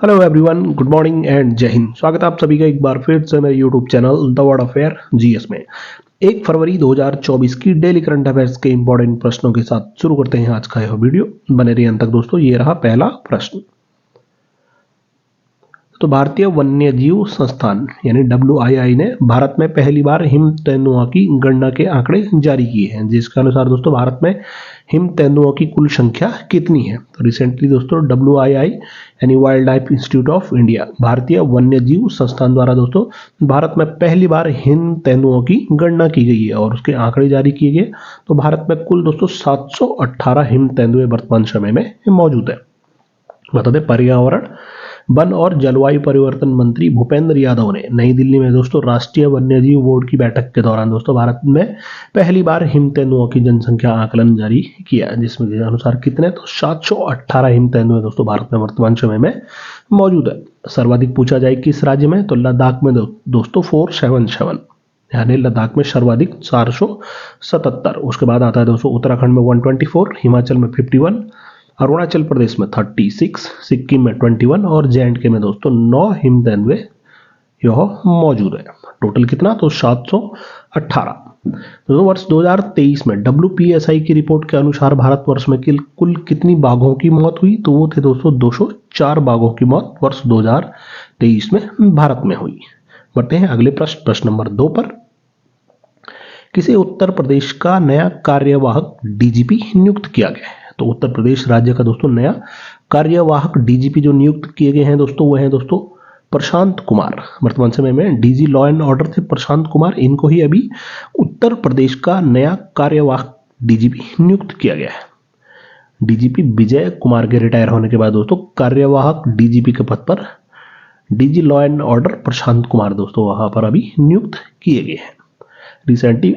Hello everyone, good morning and जय हिंद। स्वागत है आप सभी का एक बार फिर से मेरे YouTube channel the word affair GS में। 1 फरवरी 2024 की डेली करंट अफेयर्स के इंपॉर्टेंट प्रश्नों के साथ शुरू करते हैं आज का यह वीडियो। बने रहिए अंत तक दोस्तों। ये रहा पहला प्रश्न। तो भारतीय वन्यजीव संस्थान यानी WII ने भारत में पहली बार हिम तेंदुओं की गणना के आंकड़े जारी किए हैं, जिसके अनुसार दोस्तों भारत में हिम तेंदुओं की कुल संख्या कितनी है। तो रिसेंटली दोस्तों WII यानी wild life institute of India, भारतीय वन्यजीव संस्थान द्वारा दोस्तों भारत में पहली बार हिम तेंदुओं की गणना की गई है और उसके आंकड़े जारी किए गए। तो भारत में कुल दोस्तों 718 हिम तेंदुए वर्तमान समय में मौजूद है। बता दें, पर्यावरण, वन और जलवायु परिवर्तन मंत्री भूपेंद्र यादव ने नई दिल्ली में दोस्तों राष्ट्रीय वन्यजीव बोर्ड की बैठक के दौरान दोस्तों भारत में पहली बार हिम तेंदुओं की जनसंख्या आकलन जारी किया, जिसमें के अनुसार कितने तो 718 हिम तेंदुए दोस्तों भारत में वर्तमान समय में मौजूद है। सर्वाधिक पूछा जाए किस राज्य में, तो लद्दाख में दोस्तों 477, यानी लद्दाख में सर्वाधिक 477। उसके बाद आता है दोस्तों उत्तराखंड में 124, हिमाचल में 51, अरुणाचल प्रदेश में 36, सिक्किम में 21 और JNK में दोस्तों 9 हिम तेंदुए यह मौजूद है। टोटल कितना तो 718। तो वर्ष 2023 में WPSI की रिपोर्ट के अनुसार भारतवर्ष में कुल कितनी बाघों की मौत हुई, तो वो थे दोस्तों 204 बाघों की मौत वर्ष 2023 में भारत में हुई। बढ़ते हैं अगले प्रश्न नंबर 2 पर। किसे उत्तर प्रदेश का नया कार्यवाहक DGP नियुक्त किया गया है। तो उत्तर प्रदेश राज्य का दोस्तों नया कार्यवाहक DGP जो नियुक्त किए गए हैं दोस्तों वो है दोस्तों प्रशांत कुमार। वर्तमान समय में DG लॉ एंड ऑर्डर थे प्रशांत कुमार, इनको ही अभी उत्तर प्रदेश का नया कार्यवाहक DGP नियुक्त किया गया है। DGP विजय कुमार के रिटायर होने के बाद दोस्तों कार्यवाहक DGP के पद पर DG law and order Prashant Kumar दोस्तों वहां पर अभी नियुक्त किए गए हैं। रिसेंटली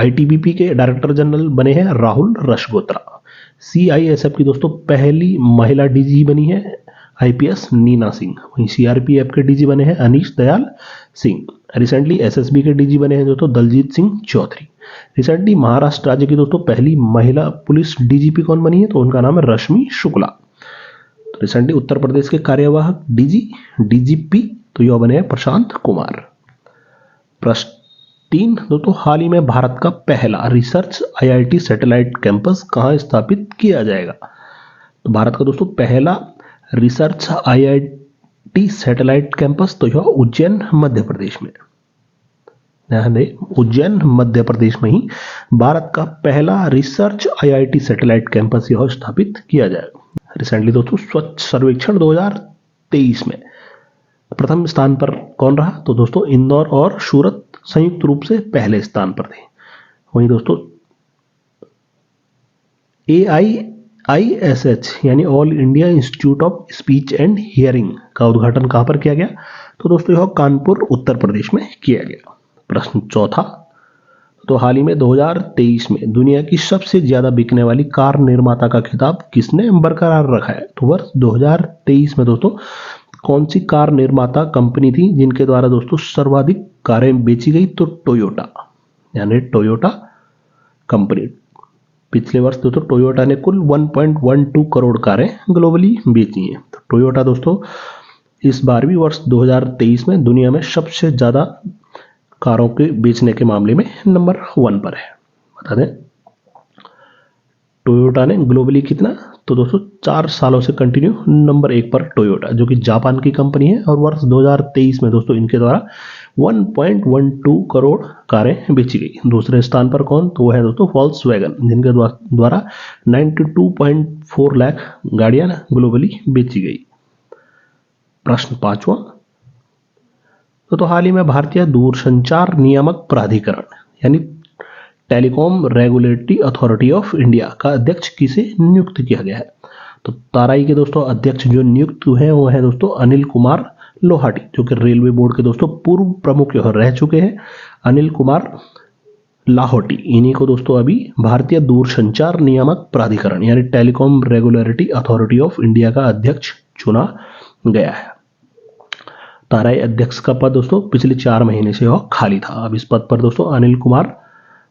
ITBP के डायरेक्टर जनरल बने हैं राहुल रशगोत्रा। CISF की दोस्तों पहली महिला DG बनी है IPS नीना सिंह। वहीं CRPF के DG बने हैं अनीश दयाल सिंह। रिसेंटली SSB के DG बने हैं दोस्तों दलजीत सिंह चौधरी। रिसेंटली महाराष्ट्र राज्य की दोस्तों पहली महिला पुलिस DGP कौन बनी है, तो उनका नाम है रश्मि शुक्ला। तो रिसेंटली उत्तर प्रदेश के कार्यवाहक DGP तो यह बने हैं प्रशांत कुमार। प्रश्न 3 दोस्तों, हाल ही में भारत का पहला रिसर्च IIT सैटेलाइट कैंपस कहां स्थापित किया जाएगा। तो भारत का दोस्तों पहला रिसर्च IIT सैटेलाइट कैंपस तो यह उज्जैन मध्य प्रदेश में, उज्जैन मध्य प्रदेश में ही भारत का पहला रिसर्च IIT सैटेलाइट कैंपस यह स्थापित किया जाएगा। रिसेंटली दोस्तों स्वच्छ सर्वेक्षण 2023 में प्रथम स्थान पर कौन रहा, तो दोस्तों इंदौर और सूरत संयुक्त रूप से पहले स्थान पर थे। वहीं दोस्तों AIISH यानी all India institute of speech and hearing का उद्घाटन कहां पर किया गया, तो दोस्तों यह कानपुर उत्तर प्रदेश में किया गया। प्रश्न 4, तो हाल ही में 2023 में दुनिया की सबसे ज्यादा बिकने वाली कार निर्माता का खिताब किसने बरकरार रखा है। तो वर्ष 2023 में दोस्तों कौन सी कार निर्माता कंपनी थी जिनके द्वारा दोस्तों सर्वाधिक कारें बेची गई, तो टोयोटा, यानी टोयोटा कंपनी। पिछले वर्ष दोस्तों टोयोटा ने कुल 1.12 करोड़ कारें ग्लोबली बेची हैं। तो टोयोटा दोस्तों इस बार भी वर्ष 2023 में दुनिया में सबसे ज्यादा कारों के बेचने के मामले में नंबर 1 पर है। बता दें टोयोटा ने ग्लोबली कितना, तो दोस्तों 4 सालों से कंटिन्यू नंबर 1 पर टोयोटा, जो कि जापान की कंपनी है, और वर्ष 2023 में दोस्तों इनके द्वारा 1.12 करोड़ कारें बेची गई। दूसरे स्थान पर कौन, तो वह है दोस्तों वोल्क्सवैगन, जिनके द्वारा 92.4 लाख गाड़ियां ग्लोबली बेची गई। प्रश्न 5, तो हाल ही में भारतीय दूरसंचार नियामक प्राधिकरण यानी telecom regulatory authority of India का अध्यक्ष किसे नियुक्त किया गया है। तो ताराई के दोस्तों अध्यक्ष जो नियुक्त हुए हैं वो है दोस्तों अनिल कुमार लोहाटी, जो कि रेलवे बोर्ड के दोस्तों पूर्व प्रमुख रह चुके हैं। अनिल कुमार लाहौटी, इन्हीं को दोस्तों अभी भारतीय दूरसंचार नियामक प्राधिकरण यानी telecom regulatory authority of India का अध्यक्ष चुना गया है। ताराई अध्यक्ष का पद दोस्तों पिछले 4 महीने से वह खाली था। अब इस पद पर दोस्तों अनिल कुमार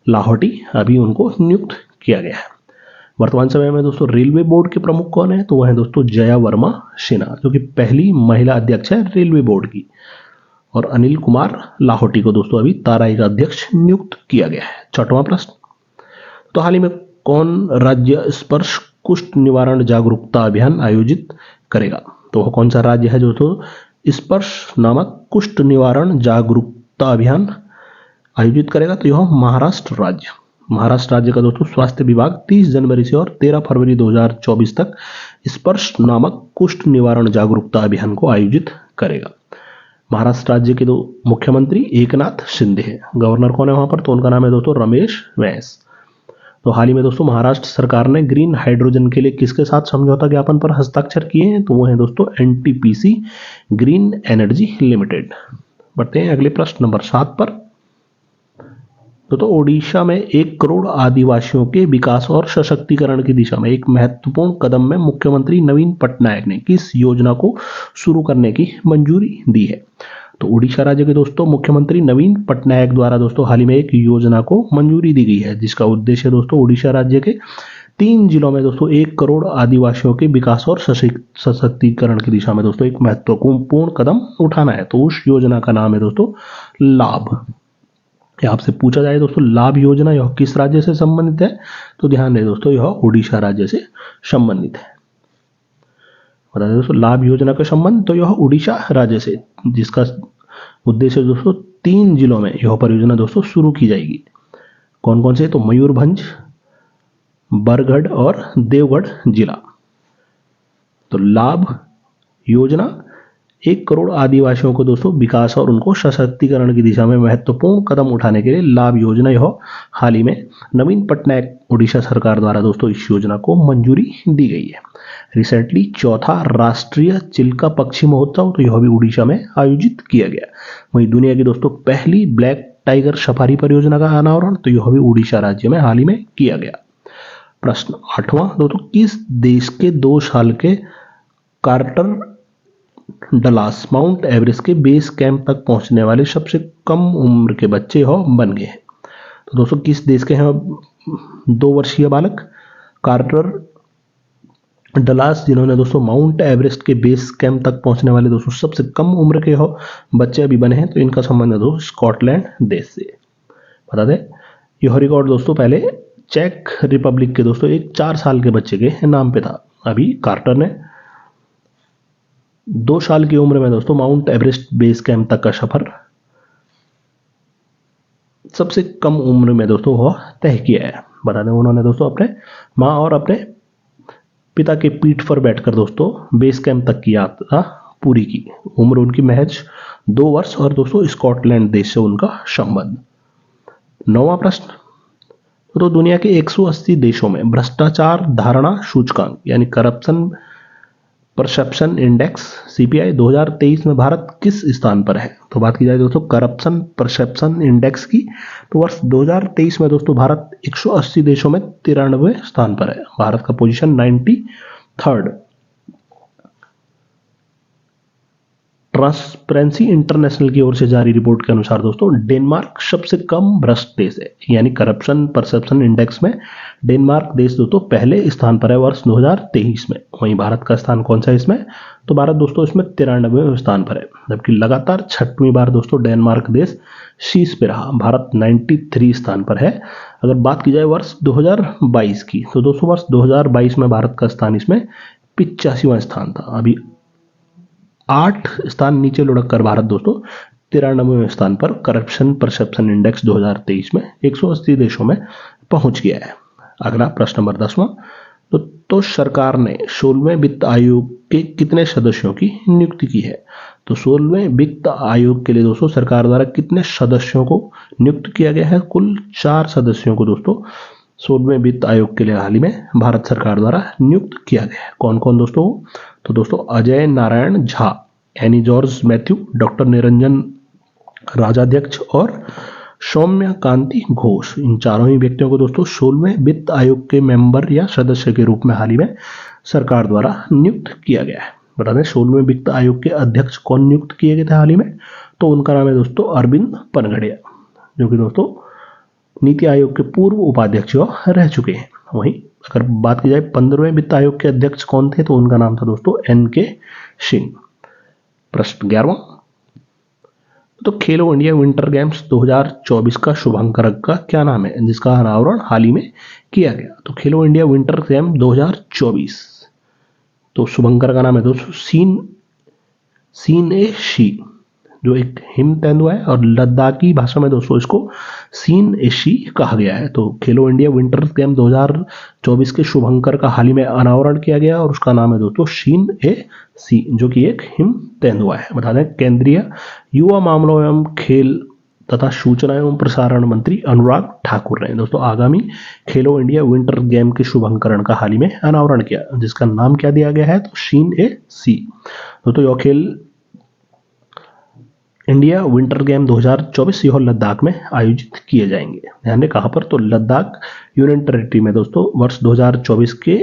लाहौटी अभी उनको नियुक्त किया गया है। वर्तमान समय में दोस्तों रेलवे बोर्ड के प्रमुख कौन है? तो वह है दोस्तों जया वर्मा सिन्हा, जो कि पहली महिला अध्यक्ष है रेलवे बोर्ड की। और अनिल कुमार लाहौटी को दोस्तों अभी ताराई का अध्यक्ष नियुक्त किया गया है। छठवां प्रश्न, तो हाल ही में कौन राज्य स्पर्श कुष्ठ निवारण जागरूकता अभियान आयोजित करेगा? तो वह कौन सा राज्य है दोस्तों स्पर्श नामक कुष्ठ निवारण जागरूकता अभियान आयोजित करेगा? तो यह महाराष्ट्र राज्य। महाराष्ट्र राज्य का दोस्तों स्वास्थ्य विभाग 30 जनवरी से और 13 फरवरी 2024 तक स्पर्श नामक कुष्ठ निवारण जागरूकता अभियान को आयोजित करेगा। महाराष्ट्र राज्य के दो मुख्यमंत्री एकनाथ शिंदे हैं। गवर्नर कौन है वहां पर? तो उनका नाम है दोस्तों रमेश बैस। तो हाल ही में दोस्तों महाराष्ट्र सरकार ने ग्रीन हाइड्रोजन के लिए किसके साथ समझौता ज्ञापन पर हस्ताक्षर किए हैं? तो वो है दोस्तों एनटीपीसी ग्रीन एनर्जी लिमिटेड। बढ़ते हैं अगले प्रश्न नंबर 7 पर। तो ओडिशा में 1 करोड़ आदिवासियों के विकास और सशक्तिकरण की दिशा में एक महत्वपूर्ण कदम में मुख्यमंत्री नवीन पटनायक ने किस योजना को शुरू करने की मंजूरी दी है? तो ओडिशा राज्य के दोस्तों मुख्यमंत्री नवीन पटनायक द्वारा दोस्तों हाल ही में एक योजना को मंजूरी दी गई है, जिसका उद्देश्य दोस्तों ओडिशा राज्य के 3 जिलों में दोस्तों 1 करोड़ आदिवासियों के विकास और सशक्तिकरण की दिशा में दोस्तों एक महत्वपूर्ण कदम उठाना है। तो उस योजना का नाम है दोस्तों लाभ। आपसे पूछा जाए दोस्तों लाभ योजना यह किस राज्य से संबंधित है? तो ध्यान दें दोस्तों यह ओडिशा राज्य से संबंधित है। बता दें दोस्तों लाभ योजना का संबंध तो यह ओडिशा राज्य से, जिसका उद्देश्य दोस्तों 3 जिलों में यह परियोजना दोस्तों शुरू की जाएगी। कौन कौन से? तो मयूरभंज, बरगढ़ और देवगढ़ जिला। तो लाभ योजना 1 करोड़ आदिवासियों को दोस्तों विकास और उनको सशक्तिकरण की दिशा में महत्वपूर्ण कदम उठाने के लिए लाभ योजना यह हाल ही में नवीन पटनायक ओडिशा सरकार द्वारा दोस्तों इस योजना को मंजूरी दी गई है। रिसेंटली 4था राष्ट्रीय चिल्का पक्षी महोत्सव तो यह भी उड़ीसा में आयोजित किया गया। वहीं दुनिया की दोस्तों पहली ब्लैक टाइगर सफारी परियोजना का अनावरण तो यह भी उड़ीसा राज्य में हाल ही में किया गया। प्रश्न 8वां दोस्तों, किस देश के 2 साल के कार्टर डलास माउंट एवरेस्ट के बेस कैंप तक पहुंचने वाले सबसे कम उम्र के बच्चे हो बन गए हैं? तो दोस्तों किस देश के हैं 2 वर्षीय बालक कार्टर डलास, जिन्होंने दोस्तों माउंट एवरेस्ट के बेस कैंप तक पहुंचने वाले दोस्तों सबसे कम उम्र के हो बच्चे अभी बने हैं? तो इनका संबंध है दोस्तों स्कॉटलैंड देश से। बता दें यह रिकॉर्ड दोस्तों पहले चेक रिपब्लिक के दोस्तों एक 4 साल के बच्चे के नाम पे था। अभी कार्टर ने 2 साल की उम्र में दोस्तों माउंट एवरेस्ट बेस कैंप तक का सफर सबसे कम उम्र में दोस्तों वह तय किया है। बता दें उन्होंने दोस्तों अपने माँ और अपने पिता के पीठ पर बैठकर दोस्तों बेस कैंप तक की यात्रा पूरी की। उम्र उनकी महज 2 वर्ष और दोस्तों स्कॉटलैंड देश से उनका संबंध। 9वां प्रश्न, तो दुनिया के 180 देशों में भ्रष्टाचार धारणा सूचकांक यानी करप्शन परसेप्शन इंडेक्स सीपीआई 2023 में भारत किस स्थान पर है? तो बात की जाए दोस्तों करप्शन परसेप्शन इंडेक्स की तो वर्ष 2023 में दोस्तों भारत 180 देशों में 93वें स्थान पर है। भारत का पोजीशन 93rd। ट्रांसपेरेंसी इंटरनेशनल की ओर से जारी रिपोर्ट के अनुसार दोस्तों डेनमार्क सबसे कम भ्रष्ट देश है, यानी करप्शन परसेप्शन इंडेक्स में डेनमार्क देश दोस्तों पहले स्थान पर है वर्ष 2023 में। वहीं भारत का स्थान कौन सा है इसमें? तो भारत दोस्तों इसमें 93वें स्थान पर है, जबकि लगातार 6वीं बार दोस्तों डेनमार्क देश शीर्ष पे रहा। भारत 93 स्थान पर है। अगर बात की जाए वर्ष 2022 की तो दोस्तों वर्ष 2022 में भारत का स्थान इसमें 85वां स्थान था। अभी 8 स्थान नीचे लुढ़क कर भारत दोस्तों 93वें स्थान पर करप्शन परसेप्शन इंडेक्स 2023 में 180 देशों में पहुंच गया है। अगला प्रश्न नंबर 10वां, तो सरकार ने 16वें वित्त आयोग के कितने सदस्यों की नियुक्ति की है? तो 16वें वित्त आयोग के लिए दोस्तों सरकार द्वारा कितने सदस्यों को नियुक्त किया गया है? कुल 4 सदस्यों को दोस्तों 16वें वित्त आयोग के लिए हाल ही में भारत सरकार द्वारा नियुक्त किया गया है। कौन कौन दोस्तों? तो दोस्तों Ajay Narayan Jha, any George Matthew, doctor Niranjan Rajadhyaksha और सौम्या कांति घोष, इन चारों ही व्यक्तियों को दोस्तों 16वें वित्त आयोग के मेंबर या सदस्य के रूप में हाल ही में सरकार द्वारा नियुक्त किया गया है। बता दें 16वें वित्त आयोग के अध्यक्ष कौन नियुक्त किए गए थे हाल ही में? तो उनका नाम है दोस्तों अरविंद पनगड़िया, जो कि दोस्तों नीति आयोग के पूर्व उपाध्यक्ष रह चुके हैं। वहीं अगर बात की जाए 15वें वित्त आयोग के अध्यक्ष कौन थे, तो उनका नाम था दोस्तों NK सिंह। प्रश्न 11वां, तो खेलो इंडिया विंटर गेम्स 2024 का शुभांकरक का क्या नाम है, जिसका अनावरण हाल ही में किया गया। तो खेलो इंडिया विंटर गेम 2024, तो शुभंकर का नाम है दोस्तों सीन ए शी, जो एक हिम तेंदुआ है और लद्दाखी भाषा में दोस्तों इसको सीन ए शी कहा गया है। तो खेलो इंडिया विंटर गेम 2024 के शुभंकर का हाल ही में अनावरण किया गया और उसका नाम है दोस्तों सीन ए सी, जो कि एक हिम तेंदुआ है। बता दें केंद्रीय युवा मामलों एवं खेल तथा सूचना एवं प्रसारण मंत्री अनुराग ठाकुर ने दोस्तों आगामी खेलो इंडिया विंटर गेम के शुभंकरण का हाल ही में अनावरण किया, जिसका नाम क्या दिया गया है, तो सीन ए सी। दोस्तों यह खेल इंडिया विंटर गेम 2024 यह लद्दाख में आयोजित किए जाएंगे। ध्यान दें कहां पर, तो लद्दाख यूनियन टेरिटरी में दोस्तों वर्ष 2024 के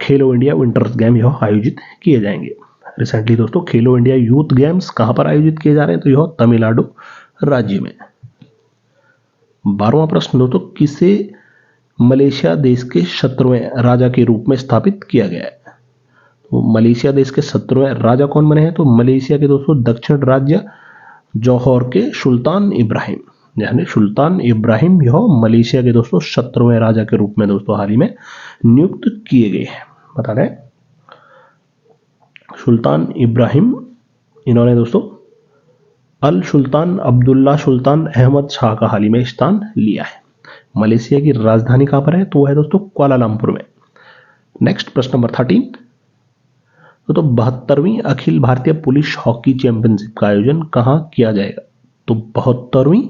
खेलो इंडिया विंटर गेम यह आयोजित किए जाएंगे। रिसेंटली दोस्तों खेलो इंडिया यूथ गेम्स कहां पर आयोजित किए जा रहे हैं, तो यह तमिलनाडु राज्य में। 12वां प्रश्न दोस्तों, किसे मलेशिया देश के 17वें राजा के रूप में स्थापित किया गया है। तो मलेशिया देश के 17वें राजा कौन बने हैं, तो मलेशिया के दोस्तों दक्षिण राज्य जौहर के सुल्तान इब्राहिम, यानी सुल्तान इब्राहिम यह मलेशिया के दोस्तों 17वें राजा के रूप में दोस्तों हाल ही में नियुक्त किए गए हैं। बता दें सुल्तान इब्राहिम, इन्होंने दोस्तों अल सुल्तान अब्दुल्ला सुल्तान अहमद शाह का हाल ही में स्थान लिया है। मलेशिया की राजधानी कहां पर है, तो वह है दोस्तों कुआलालंपुर में। नेक्स्ट प्रश्न नंबर 13, तो 72वीं Akhil Bharatiya police hockey championship का आयोजन कहां किया जाएगा। तो 72वीं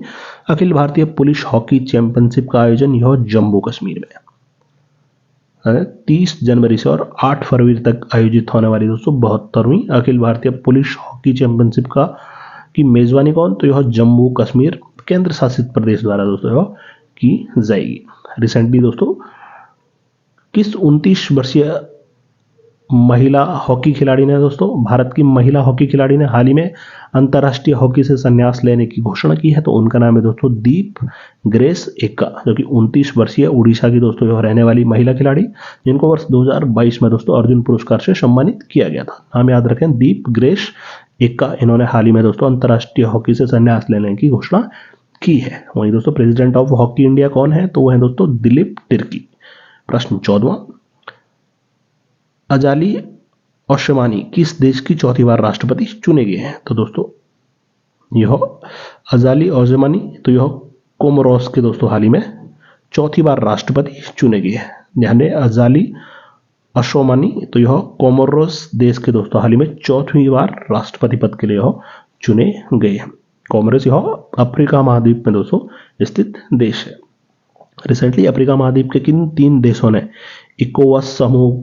Akhil Bharatiya police hockey championship का आयोजन यह जम्मू कश्मीर में 30 जनवरी से और 8 फरवरी तक आयोजित होने वाली दोस्तों 72वीं Akhil Bharatiya police hockey championship की मेजबानी कौन, तो यह जम्मू कश्मीर केंद्र शासित प्रदेश द्वारा दोस्तों यह की जाएगी। रिसेंटली दोस्तों किस 29 वर्षीय महिला हॉकी खिलाड़ी ने दोस्तों, भारत की महिला हॉकी खिलाड़ी ने हाल ही में अंतर्राष्ट्रीय हॉकी से संन्यास लेने की घोषणा की है, तो उनका नाम है दोस्तों दीप ग्रेस एक्का, जो कि 29 वर्षीय उड़ीसा की दोस्तों यह रहने वाली महिला खिलाड़ी, जिनको वर्ष 2022 में दोस्तों अर्जुन पुरस्कार से सम्मानित किया गया था। नाम याद रखें दीप ग्रेस एक्का, इन्होंने हाल ही में दोस्तों अंतर्राष्ट्रीय हॉकी से संन्यास लेने की घोषणा की है। वहीं दोस्तों प्रेसिडेंट ऑफ हॉकी इंडिया कौन है, तो वह है दोस्तों दिलीप तिर्की। प्रश्न 14वां, अजाली ओस्मानी किस देश की चौथी बार राष्ट्रपति चुने गए हैं। तो दोस्तों यह अजाली ओस्मानी तो यह कोमोरोस के दोस्तों हाल ही में चौथी बार राष्ट्रपति चुने गए हैं। ध्यान दें अजाली ओस्मानी तो यह कोमोरोस देश के दोस्तों हाल ही में चौथी बार राष्ट्रपति पद के लिए यह चुने गए हैं। कोमोरोस यह अफ्रीका महाद्वीप में दोस्तों स्थित देश है। रिसेंटली अफ्रीका महाद्वीप के किन 3 देशों ने इकोवास समूह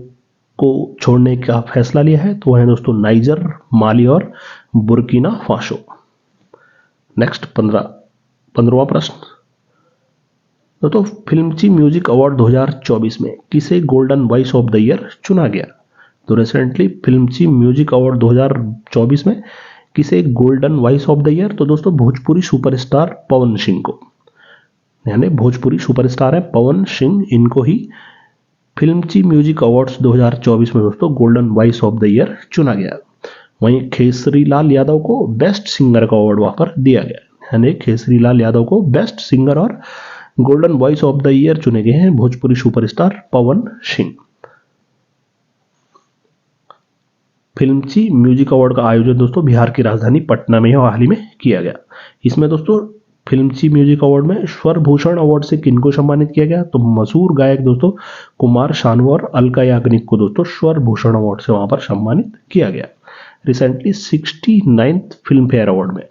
को छोड़ने का फैसला लिया है, तो वह है दोस्तों नाइजर, माली और बुर्किना फासो। नेक्स्ट 15वां प्रश्न, तो फिल्मची म्यूजिक अवार्ड 2024 में किसे golden voice of the year चुना गया। तो रिसेंटली फिल्मची म्यूजिक अवार्ड 2024 में किसे golden voice of the year, तो दोस्तों भोजपुरी सुपरस्टार पवन सिंह को, यानी भोजपुरी सुपरस्टार है पवन सिंह, इनको ही फिल्मची म्यूजिक अवार्ड्स 2024 में दोस्तों golden voice of the year चुना गया। वहीं खेसरी लाल यादव को बेस्ट सिंगर का अवार्ड वहां पर दिया गया, यानी खेसरी लाल यादव को बेस्ट सिंगर और golden voice of the year चुने गए हैं Bhojpuri superstar Pawan Singh. फिल्मची music award का आयोजन दोस्तों बिहार की राजधानी पटना में हाल ही में किया गया। इसमें दोस्तों फिल्मची म्यूजिक अवार्ड में स्वर भूषण अवार्ड से किनको सम्मानित किया गया, तो मशहूर गायक दोस्तों कुमार शानू और अलका याग्निक को दोस्तों स्वर भूषण अवार्ड से वहां पर सम्मानित किया गया। Recently 69th film fair award में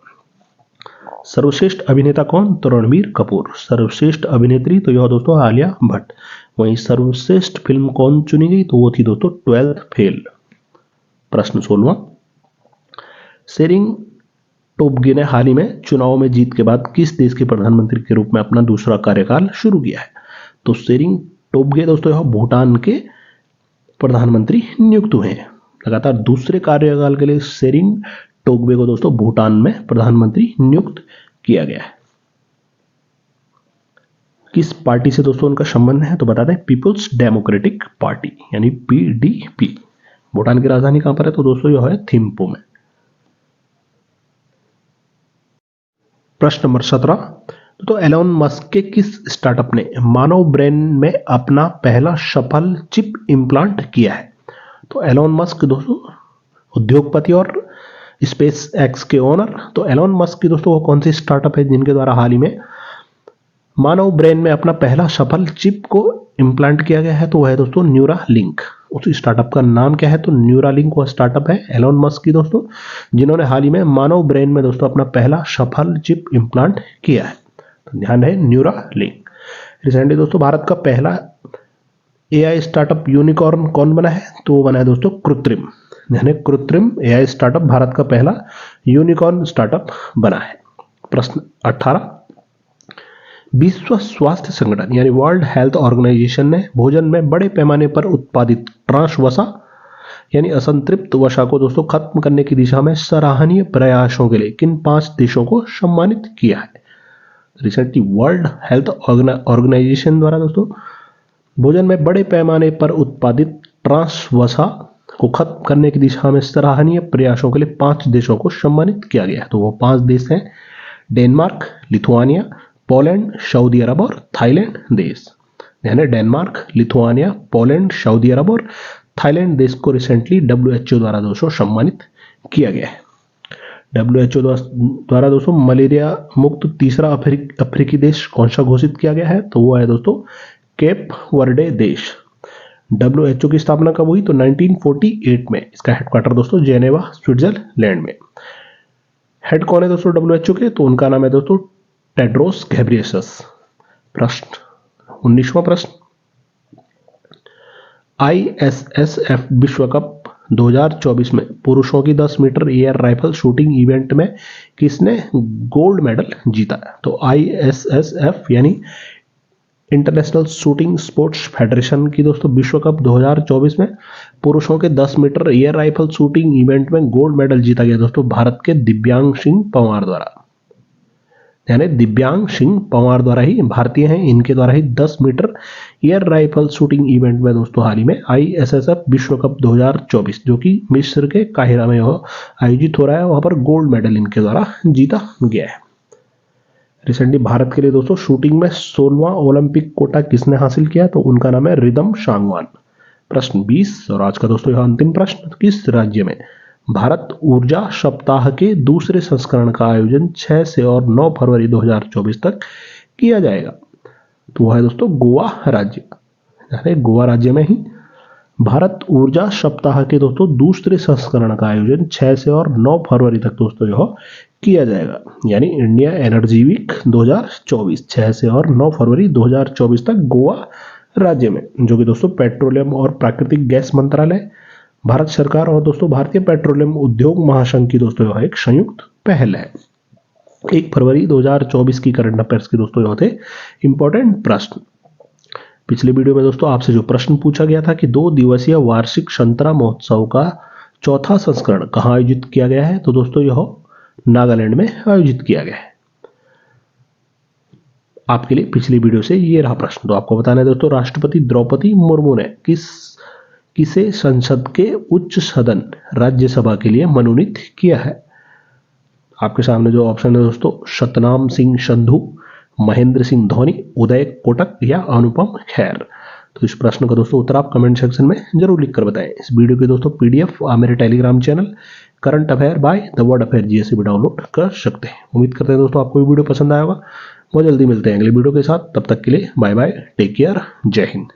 सर्वश्रेष्ठ अभिनेता कौन, तो रणबीर कपूर। सर्वश्रेष्ठ अभिनेत्री तो यह दोस्तों आलिया भट्ट। वहीं सर्वश्रेष्ठ फिल्म कौन चुनी गई, तो वो थी दोस्तों 12th फेल। प्रश्न 16वां, सेरिंग टोब्गे ने हाल ही में चुनाव में जीत के बाद किस देश के प्रधानमंत्री के रूप में अपना दूसरा कार्यकाल शुरू किया है। तो सेरिंग टोब्गे दोस्तों यह भूटान के प्रधानमंत्री नियुक्त हुए हैं। लगातार दूसरे कार्यकाल के लिए सेरिंग टोब्गे को दोस्तों भूटान में प्रधानमंत्री नियुक्त किया गया है। किस पार्टी से दोस्तों उनका संबंध है? तो बता दें पीपुल्स डेमोक्रेटिक पार्टी यानी पीडीपी। भूटान की राजधानी कहां पर है? तो दोस्तों यह है थिम्पू में। प्रश्न नंबर 17, तो एलोन मस्क के किस स्टार्टअप ने मानव ब्रेन में अपना पहला सफल चिप इम्प्लांट किया है? तो एलोन मस्क दोस्तों उद्योगपति और स्पेस एक्स के ओनर। तो एलोन मस्क की दोस्तों वो कौन सी स्टार्टअप है जिनके द्वारा हाल ही में मानव ब्रेन में अपना पहला सफल चिप को इम्प्लांट किया गया है? तो वह है दोस्तों न्यूरा लिंक। उस स्टार्टअप का नाम क्या है? तो न्यूरा लिंक वो स्टार्टअप है एलोन मस्क की दोस्तों, जिन्होंने हाल ही में मानव ब्रेन में दोस्तों अपना पहला सफल चिप इम्प्लांट किया है। तो ध्यान रहे न्यूरा लिंक। रिसेंटली दोस्तों भारत का पहला एआई स्टार्टअप यूनिकॉर्न कौन बना है? तो वो बना है दोस्तों कृत्रिम, यानी कृत्रिम एआई स्टार्टअप भारत का पहला यूनिकॉर्न स्टार्टअप बना है। प्रश्न 18, विश्व स्वास्थ्य संगठन यानी वर्ल्ड हेल्थ ऑर्गेनाइजेशन ने भोजन में बड़े पैमाने पर उत्पादित ट्रांस वसा यानी असंतृप्त वसा को दोस्तों खत्म करने की दिशा में सराहनीय प्रयासों के लिए किन 5 देशों को सम्मानित किया है? रिसेंटली वर्ल्ड हेल्थ ऑर्गेनाइजेशन द्वारा दोस्तों भोजन में बड़े पैमाने पर उत्पादित ट्रांस वसा को खत्म करने की दिशा में सराहनीय प्रयासों के लिए 5 देशों को सम्मानित किया गया है। तो वो 5 देश हैं डेनमार्क, लिथुआनिया, पोलैंड, सऊदी अरब और थाईलैंड देश। यानी डेनमार्क, लिथुआनिया, पोलैंड, सऊदी अरब और थाईलैंड देश को रिसेंटली WHO द्वारा दोस्तों सम्मानित किया गया है। WHO द्वारा दोस्तों मलेरिया मुक्त तीसरा अफ्रीकी देश कौन सा घोषित किया गया है? तो वो है दोस्तों केप वर्डे देश। WHO की स्थापना कब हुई? तो 1948 में। इसका हेडक्वार्टर दोस्तों जेनेवा स्विट्जरलैंड में। हेड कौन है दोस्तों WHO के? तो उनका नाम है दोस्तों टेड्रोस घेब्रेयेसस। प्रश्न 19वां प्रश्न, ISSF विश्व कप 2024 में पुरुषों की 10 meter air rifle shooting event में किसने गोल्ड मेडल जीता? तो ISSF यानी इंटरनेशनल शूटिंग स्पोर्ट्स फेडरेशन की दोस्तों विश्व कप 2024 में पुरुषों के 10 meter air rifle shooting event में गोल्ड मेडल जीता गया दोस्तों भारत के दिव्यांग सिंह पंवार द्वारा। यानी दिव्यांग सिंह पंवार द्वारा ही, भारतीय हैं, इनके द्वारा ही 10 meter air rifle shooting event में दोस्तों हाल ही में ISSF विश्व कप 2024 जो कि मिस्र के काहिरा में आयोजित हो रहा है, वहां पर गोल्ड मेडल इनके द्वारा जीता गया है। रिसेंटली भारत के लिए दोस्तों शूटिंग में 16वां ओलंपिक कोटा किसने हासिल किया? तो उनका नाम है रिदम सांगवान। प्रश्न 20 और आज का दोस्तों यह अंतिम प्रश्न, किस राज्य में भारत ऊर्जा सप्ताह के दूसरे संस्करण का आयोजन 6 से और 9 फरवरी 2024 तक किया जाएगा? तो वह है दोस्तों गोवा राज्य। यानी गोवा राज्य में ही भारत ऊर्जा सप्ताह के दोस्तों दूसरे संस्करण का आयोजन 6 से और 9 फरवरी तक दोस्तों यह किया जाएगा। यानी इंडिया एनर्जी वीक 2024 6 से और 9 फरवरी 2024 तक गोवा राज्य में, जो कि दोस्तों पेट्रोलियम और प्राकृतिक गैस मंत्रालय, भारत सरकार और दोस्तों भारतीय पेट्रोलियम उद्योग महासंघ की दोस्तों यह एक संयुक्त पहल है। 1 फरवरी 2024 की करंट अफेयर्स के दोस्तों यह थे इंपॉर्टेंट प्रश्न। पिछले वीडियो में दोस्तों आपसे जो प्रश्न पूछा गया था कि 2 दिवसीय वार्षिक संतरा महोत्सव का चौथा संस्करण कहां आयोजित किया गया है? तो दोस्तों यह नागालैंड में आयोजित किया गया है। आपके लिए पिछली वीडियो से ये रहा प्रश्न। तो आपको बताना है दोस्तों राष्ट्रपति द्रौपदी मुर्मू ने किसे संसद के उच्च सदन राज्यसभा के लिए मनोनीत किया है? आपके सामने जो ऑप्शन है दोस्तों सतनाम सिंह संधू, महेंद्र सिंह धोनी, उदय कोटक या अनुपम खेर। तो इस प्रश्न का दोस्तों उत्तर आप कमेंट सेक्शन में जरूर लिखकर बताएं। इस वीडियो के दोस्तों PDF आप मेरे Telegram channel current affair by the world affair GS से भी डाउनलोड कर सकते हैं। उम्मीद करते हैं दोस्तों आपको ये वीडियो पसंद आया होगा। बहुत जल्दी मिलते हैं अगले वीडियो के साथ, तब तक के लिए बाय बाय, टेक केयर, जय हिंद।